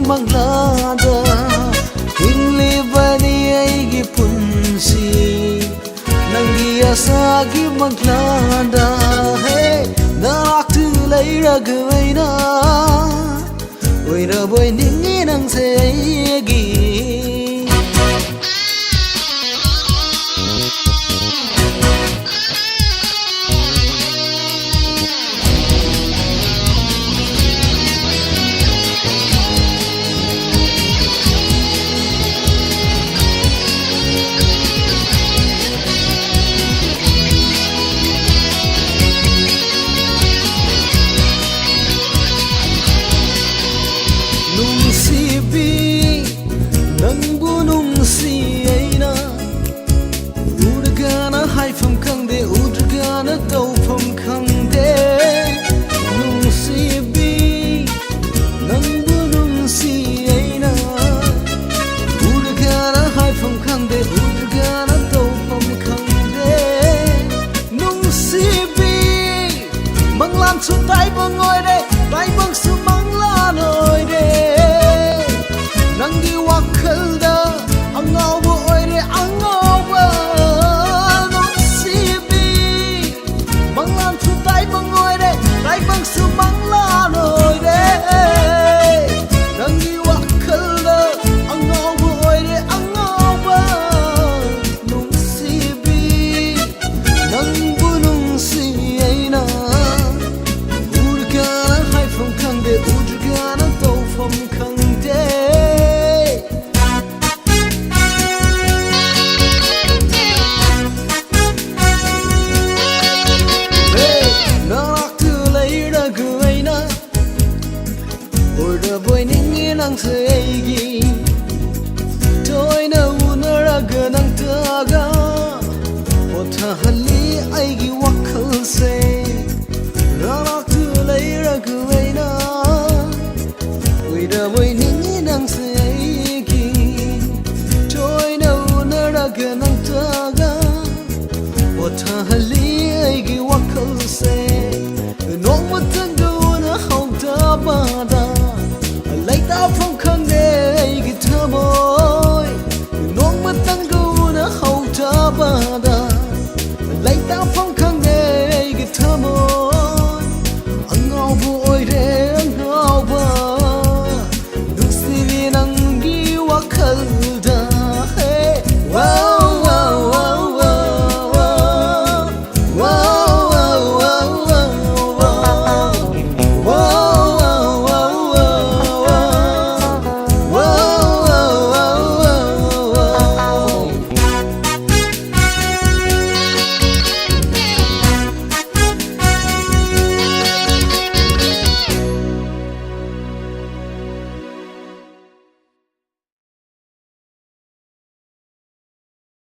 manglada hingli bani aigi punsi nangi asagi manglada hey naraktu leiraga waina oira boy ningi nang seigi Su tay bang ngồi đây, tay bang su mang la nồi đây. Nang di wakal da, ang ngau bo oi de, ang ngau bo nong si bi. Mang lan su tay bang ngồi đây, tay bang su mang la nồi đây. Nang di wakal da, ang ngau bo oi de, ang ngau bo nong si bi. Nang bu nong si ai na. Boy ningi nang seigi toy na unaraga nang taga otha hali aigi wakal se ranak tu leiraga waina oira boy ningi nang seigi toy na unaraga nang taga otha hali aigi wakal se nong matanga una hauta bada ta phong khang de gi thamoy nong ma tang gu na hau ta ba da lai ta phong khang de gi thamoy angau bu oi re angau ba du si nang gi wa khal